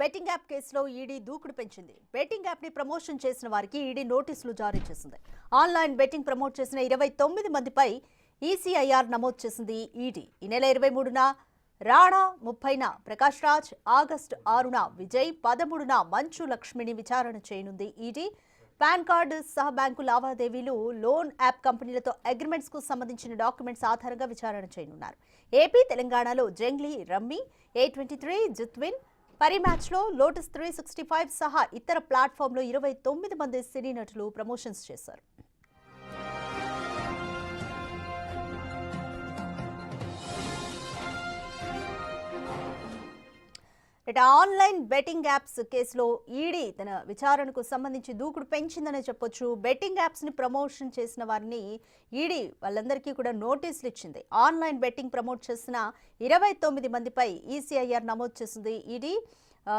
Betting app కేసులో ED దూకుడు పెంచింది. బెట్టింగ్ యాప్ ని ప్రమోషన్ చేసిన వారికి ఈడీ నోటీసులు జారీ చేసింది. ఆన్లైన్ బెట్టింగ్ ప్రమోట్ చేసిన 29 మందిపై ఈసీఐఆర్ నమోదు చేసింది ఈడీ. ఈ నెల 23న రాణా, 30న ప్రకాష్ రాజ్, ఆగస్టు 6న విజయ్, 13న మంచు లక్ష్మిని విచారణ చేయనుంది ఈడీ. పాన్ కార్డు సహా బ్యాంకు లావాదేవీలు, లోన్ యాప్ కంపెనీలతో అగ్రిమెంట్స్ కు సంబంధించిన డాక్యుమెంట్స్ ఆధారంగా విచారణ చేయనున్నారు. ఏపీ, తెలంగాణలో జంగ్లీ, రమ్మీ, A23, జిత్విన్, పరిమ్యాచ్ లో లోటస్ 365 సహా ఇతర ప్లాట్ఫామ్ లో 29 మంది సినీ నటులు ప్రమోషన్స్ చేశారు. ఆన్లైన్ బెట్టింగ్ యాప్స్ కేసులో ఈడీ తన విచారణకు సంబంధించి దూకుడు పెంచిందనే చెప్పొచ్చు. బెట్టింగ్ యాప్స్ ని ప్రమోషన్ చేసిన వారిని ఈడీ వాళ్ళందరికీ కూడా నోటీసులు ఇచ్చింది. ఆన్లైన్ బెట్టింగ్ ప్రమోట్ చేసిన 29 మందిపై ఈసీఐఆర్ నమోదు చేసింది ఈడీ.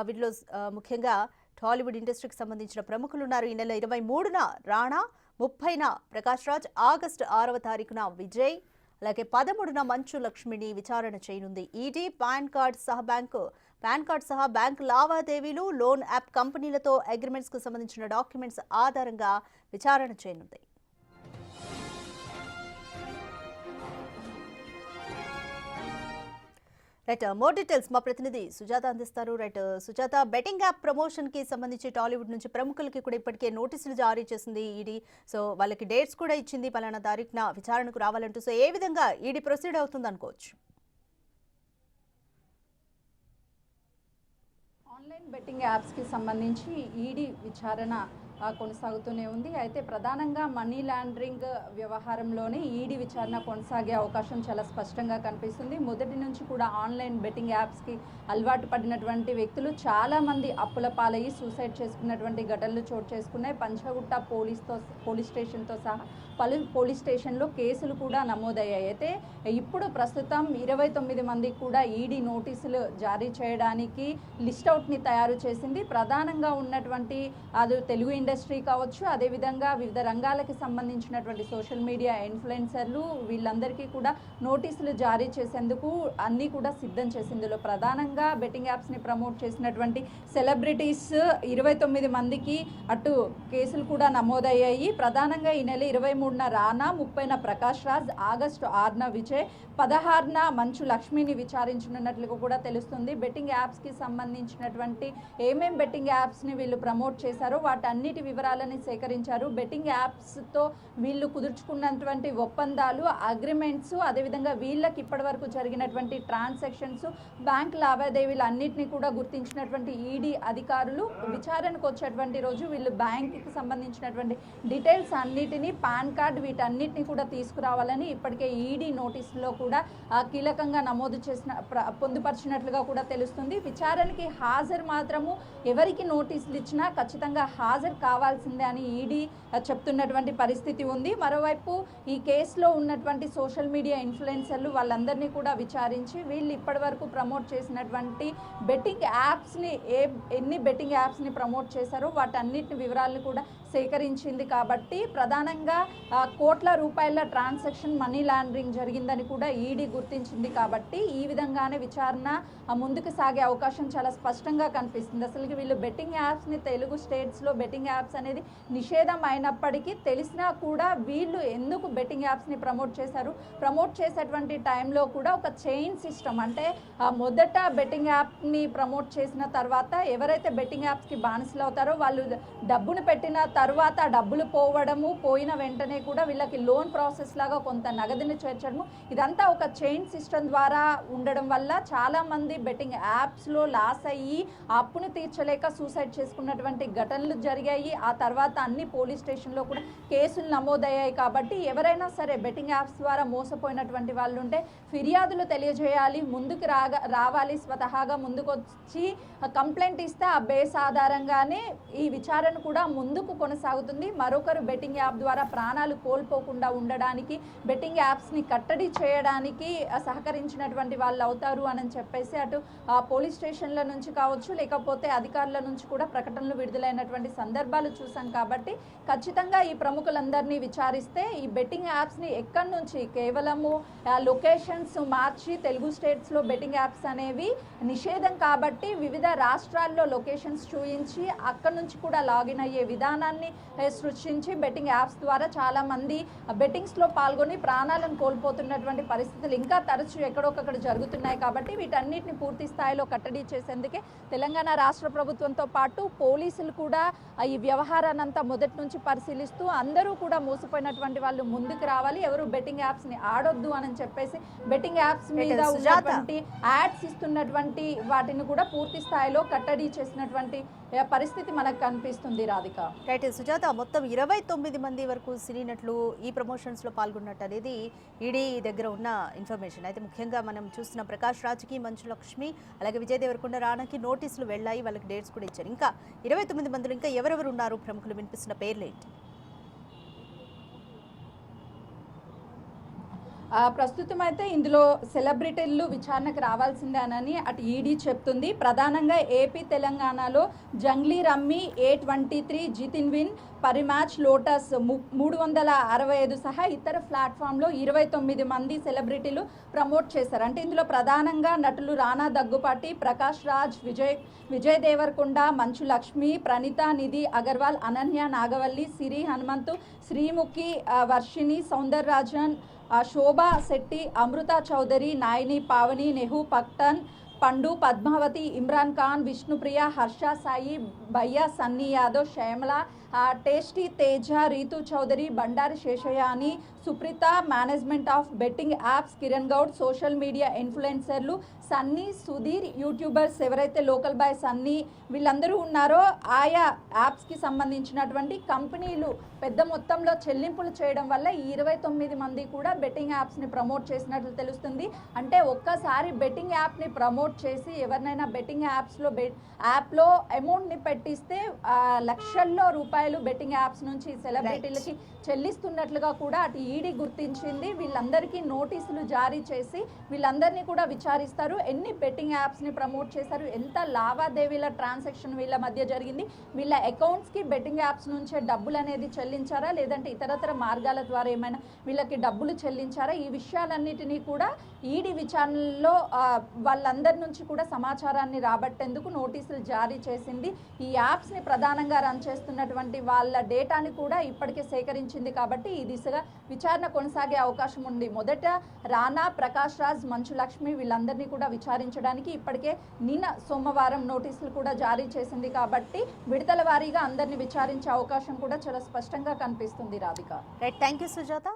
వీటిలో ముఖ్యంగా టాలీవుడ్ ఇండస్ట్రీకి సంబంధించిన ప్రముఖులు ఉన్నారు. ఈ నెల 23న రాణా, 30న ప్రకాష్ రాజ్, ఆగస్టు 6వ తారీఖున విజయ్, అలాగే 13న మంచు లక్ష్మిని విచారణ చేయనుంది ఈడీ. పాన్ కార్డ్ సహా బ్యాంకు లావాదేవీలు, లోన్ యాప్ కంపెనీలతో అగ్రిమెంట్స్ కు సంబంధించిన డాక్యుమెంట్స్ ఆధారంగా విచారణ చేయనుంది. మోర్ డీటెయిల్స్ మా ప్రతినిధి సుజాత అందిస్తారు. సుజాత, బెట్టింగ్ యాప్ ప్రమోషన్ కి సంబంధించి టాలీవుడ్ నుంచి ప్రముఖులకి కూడా ఇప్పటికే నోటీసులు జారీ చేసింది ఈడీ. సో వాళ్ళకి డేట్స్ కూడా ఇచ్చింది, పలానా తారీఖున విచారణకు రావాలంటూ. సో ఏ విధంగా ఈడీ ప్రొసీడ్ అవుతుంది అనుకోవచ్చు? ఆన్లైన్ బెట్టింగ్ యాప్స్కి సంబంధించి ఈడీ విచారణ కొనసాగుతూనే ఉంది. అయితే ప్రధానంగా మనీ లాండరింగ్ వ్యవహారంలోనే ఈడీ విచారణ కొనసాగే అవకాశం చాలా స్పష్టంగా కనిపిస్తుంది. మొదటి నుంచి కూడా ఆన్లైన్ బెట్టింగ్ యాప్స్కి అలవాటు పడినటువంటి వ్యక్తులు చాలామంది అప్పుల పాలయ్యి సూసైడ్ చేసుకున్నటువంటి ఘటనలు చోటు చేసుకున్నాయి. పంచగుట్ట పోలీస్ స్టేషన్తో సహా పలు పోలీస్ స్టేషన్లో కేసులు కూడా నమోదయ్యాయి. అయితే ఇప్పుడు ప్రస్తుతం 29 మందికి కూడా ఈడీ నోటీసులు జారీ చేయడానికి లిస్ట్ అవుట్ని తయారు చేసింది. ప్రధానంగా ఉన్నటువంటి అది తెలుగు ఇండస్ట్రీ కావచ్చు, అదేవిధంగా వివిధ రంగాలకు సంబంధించినటువంటి సోషల్ మీడియా ఇన్ఫ్లుయెన్సర్లు, వీళ్ళందరికీ కూడా నోటీసులు జారీ చేసేందుకు అన్నీ కూడా సిద్ధం చేసింది. ఇందులో ప్రధానంగా బెట్టింగ్ యాప్స్ని ప్రమోట్ చేసినటువంటి సెలబ్రిటీస్ 29 మందికి అటు కేసులు కూడా నమోదయ్యాయి. ప్రధానంగా ఈ నెల 23న రానా, 30న ప్రకాష్ రాజ్, ఆగస్టు 6న విజయ్, 16న మంచు లక్ష్మిని విచారించనున్నట్లుగా కూడా తెలుస్తుంది. బెట్టింగ్ యాప్స్కి సంబంధించినటువంటి ఏమేం బెట్టింగ్ యాప్స్ని వీళ్ళు ప్రమోట్ చేశారో వాటన్నిటి వివరాలని సేకరించారు. బెట్టింగ్ యాప్స్తో వీళ్ళు కుదుర్చుకున్నటువంటి ఒప్పందాలు, అగ్రిమెంట్స్, అదేవిధంగా వీళ్ళకి ఇప్పటి వరకు జరిగినటువంటి ట్రాన్సాక్షన్స్, బ్యాంక్ లావాదేవీలు అన్నింటినీ కూడా గుర్తించినటువంటి ఈడీ అధికారులు విచారణకు వచ్చేటువంటి రోజు వీళ్ళు బ్యాంకుకి సంబంధించినటువంటి డీటెయిల్స్ అన్నిటినీ, పాన్ కార్డ్, వీటన్నిటిని కూడా తీసుకురావాలని ఇప్పటికే ఈడీ నోటీసులో కూడా కీలకంగా నమోదు చేసిన పొందుపరిచినట్లుగా కూడా తెలుస్తుంది. విచారణకి హాజరు మాత్రము ఎవరికి నోటీసులు ఇచ్చినా ఖచ్చితంగా హాజరు కావాల్సిందే అని ఈడీ చెప్తున్నటువంటి పరిస్థితి ఉంది. మరోవైపు ఈ కేసులో ఉన్నటువంటి సోషల్ మీడియా ఇన్ఫ్లుయెన్సర్లు వాళ్ళందరినీ కూడా విచారించి వీళ్ళు ఇప్పటి వరకు ప్రమోట్ చేసినటువంటి బెట్టింగ్ యాప్స్ని ఎన్ని బెట్టింగ్ యాప్స్ని ప్రమోట్ చేశారో వాటన్నిటిని వివరాలను కూడా సేకరించింది. కాబట్టి ప్రధానంగా కోట్ల రూపాయల ట్రాన్సాక్షన్ మనీ లాండరింగ్ జరిగిందని కూడా ఈడీ గుర్తించింది. కాబట్టి ఈ విధంగానే విచారణ ముందుకు సాగే అవకాశం చాలా స్పష్టంగా కనిపిస్తుంది. అసలు వీళ్ళు బెట్టింగ్ యాప్స్ని తెలుగు స్టేట్స్లో బెట్టింగ్ యాప్స్ అనేది నిషేధం అయినప్పటికీ తెలిసినా కూడా వీళ్ళు ఎందుకు బెట్టింగ్ యాప్స్ని ప్రమోట్ చేశారు? ప్రమోట్ చేసేటువంటి టైంలో కూడా ఒక చైన్ సిస్టమ్, అంటే మొదట బెట్టింగ్ యాప్ని ప్రమోట్ చేసిన తర్వాత ఎవరైతే బెట్టింగ్ యాప్స్కి బానిసలు అవుతారో వాళ్ళు డబ్బును పెట్టిన తర్వాత డబ్బులు పోయిన వెంటనే కూడా వీళ్ళకి లోన్ ప్రాసెస్ లాగా కొంత నగదుని చేర్చడము, ఇదంతా ఒక చైన్ సిస్టమ్ ద్వారా ఉండడం వల్ల చాలామంది బెట్టింగ్ యాప్స్లో లాస్ అయ్యి అప్పును తీర్చలేక సూసైడ్ చేసుకున్నటువంటి ఘటనలు జరిగాయి. ఆ తర్వాత అన్ని పోలీస్ స్టేషన్లో కూడా కేసులు నమోదయ్యాయి. కాబట్టి ఎవరైనా సరే బెట్టింగ్ యాప్స్ ద్వారా మోసపోయినటువంటి వాళ్ళు ఉంటే ఫిర్యాదులు తెలియజేయాలి, ముందుకు రావాలి, స్వతహాగా ముందుకు వచ్చి కంప్లైంట్ ఇస్తే ఆ బేస్ ఆధారంగానే ఈ విచారణ కూడా ముందుకు కొనసాగుతుంది. మరొకరు బెట్టింగ్ యాప్ ద్వారా ప్రాణాలు కోల్పోకుండా ఉండడానికి, బెట్టింగ్ యాప్స్ని కట్టడి చేయడానికి సహకరించినటువంటి వాళ్ళు అవుతారు అని చెప్పేసి అటు పోలీస్ స్టేషన్ల నుంచి కావచ్చు, లేకపోతే అధికారుల నుంచి కూడా ప్రకటనలు విడుదలైనటువంటి సందర్భాలు చూసాం. కాబట్టి ఖచ్చితంగా ఈ ప్రముఖులందరినీ విచారిస్తే ఈ బెట్టింగ్ యాప్స్ని ఎక్కడి నుంచి కేవలము లొకేషన్స్ మార్చి తెలుగు స్టేట్స్లో బెట్టింగ్ యాప్స్ అనేవి నిషేధం కాబట్టి వివిధ రాష్ట్రాల్లో లొకేషన్స్ చూయించి అక్కడి నుంచి కూడా లాగిన్ అయ్యే విధానాన్ని సృష్టించి బెట్టింగ్ యాప్స్ ద్వారా చాలామంది బెట్టింగ్స్లో పాల్గొని ప్రాణాలను కోల్పోతున్నటువంటి పరిస్థితులు ఇంకా తరచూ ఎక్కడొకక్కడ జరుగుతున్నాయి. కాబట్టి వీటన్నిటిని పూర్తి స్థాయిలో కట్టడి చేసేందుకే తెలంగాణ రాష్ట్ర ప్రభుత్వంతో పాటు పోలీసులు కూడా ఈ వ్యవహారాన్నంతా మొదటి నుంచి పరిశీలిస్తూ అందరూ కూడా మోసపోయినటువంటి వాళ్ళు ముందుకు రావాలి, ఎవరు బెట్టింగ్ యాప్స్ని ఆడొద్దు అని చెప్పేసి బెట్టింగ్ యాప్స్ మీద ఉన్నటువంటి యాడ్స్ ఇస్తున్నటువంటి వాటిని కూడా పూర్తి స్థాయిలో కట్టడి చేసినటువంటి పరిస్థితి మనకు కనిపిస్తుంది. రాధిక, రైట్ సుజాత, మొత్తం 29 మంది వరకు సినీ నటులు ఈ ప్రమోషన్స్లో పాల్గొన్నట్టు అనేది ఈడీ దగ్గర ఉన్న ఇన్ఫర్మేషన్. అయితే ముఖ్యంగా మనం చూస్తున్న ప్రకాష్ రాజ్కి, మంచు లక్ష్మి, అలాగే విజయ్ దేవరకొండ, రానాకి నోటీసులు వెళ్ళాయి, వాళ్ళకి డేట్స్ కూడా ఇచ్చారు. ఇంకా 29 మందిలో ఇంకా ఎవరెవరు ఉన్నారు ప్రముఖులు, వినిపిస్తున్న పేర్లేంటి? ప్రస్తుతం అయితే ఇందులో సెలబ్రిటీలు విచారణకు రావాల్సిందేనని అటు ఈడీ చెప్తుంది. ప్రధానంగా ఏపీ తెలంగాణలో Junglee rummy, A23, Jithin win, Parimatch, lotus 365 సహా ఇతర ప్లాట్ఫామ్లో 29 మంది సెలబ్రిటీలు ప్రమోట్ చేశారు. అంటే ఇందులో ప్రధానంగా నటులు రానా దగ్గుపాటి, ప్రకాష్ రాజ్, విజయ్ దేవరకొండ, మంచు లక్ష్మి, ప్రణీత, నిధి అగర్వాల్, అనన్య నాగవల్లి, సిరి హనుమంతు, శ్రీముఖి, వర్షిణి, సౌందర్ రాజన్, శోభా శెట్టి, అమృత చౌదరి, నాయని, పావని, నెహు పక్టన్, పండు, పద్మావతి, ఇమ్రాన్ ఖాన్, విష్ణుప్రియ, హర్ష సాయి, భయ్యా, Sunny Yadav, Shyamala, tasty Teja, Rithu Chowdary, Bandari Sheshayani, Supritha, management of betting apps, Kiran Goud, social media ఇన్ఫ్లుయెన్సర్లు సన్నీ, సుధీర్, యూట్యూబర్స్ ఎవరైతే లోకల్ బాయ్ సన్నీ వీళ్ళందరూ ఉన్నారో ఆయా యాప్స్కి సంబంధించినటువంటి కంపెనీలు పెద్ద మొత్తంలో చెల్లింపులు చేయడం వల్ల ఈ 29 మంది కూడా బెట్టింగ్ యాప్స్ని ప్రమోట్ చేసినట్లు తెలుస్తుంది. అంటే ఒక్కసారి బెట్టింగ్ యాప్ని ప్రమోట్ చేసి ఎవరినైనా బెట్టింగ్ యాప్లో అమౌంట్ని పెట్టిస్తే లక్షల్లో రూపాయలు బెట్టింగ్ యాప్స్ నుంచి సెలబ్రిటీలకి చెల్లిస్తున్నట్లుగా కూడా అటు ఈడీ గుర్తించింది. వీళ్ళందరికీ నోటీసులు జారీ చేసి వీళ్ళందరినీ కూడా విచారిస్తారు. ఎన్ని బెట్టింగ్ యాప్స్ని ప్రమోట్ చేశారు, ఎంత లావాదేవీల ట్రాన్సాక్షన్ వీళ్ళ మధ్య జరిగింది, వీళ్ళ అకౌంట్స్కి బెట్టింగ్ యాప్స్ నుంచే డబ్బులు అనేది చెల్లించారా, లేదంటే ఇతరతర మార్గాల ద్వారా ఏమైనా వీళ్ళకి డబ్బులు చెల్లించారా, ఈ విషయాలన్నిటినీ కూడా ఈడీ విచారణలో వాళ్ళందరి నుంచి కూడా సమాచారాన్ని రాబట్టేందుకు నోటీసులు జారీ చేసింది. ఈ యాప్స్ని ప్రధానంగా రన్ చేస్తున్నటువంటి వాళ్ళ డేటాని కూడా ఇప్పటికే సేకరించింది. కాబట్టి ఈ దిశగా విచారణ కొనసాగే అవకాశం ఉంది. మొదట రానా, ప్రకాష్ రాజ్, మంచు లక్ష్మి వీళ్ళందరినీ కూడా విచారించడానికి ఇప్పటికే నిన్న సోమవారం నోటీసులు కూడా జారీ చేసింది. కాబట్టి విడతల వారీగా అందరినీ విచారించే అవకాశం కూడా చాలా స్పష్టంగా కనిపిస్తుంది. Radhika, right, thank you Sujatha.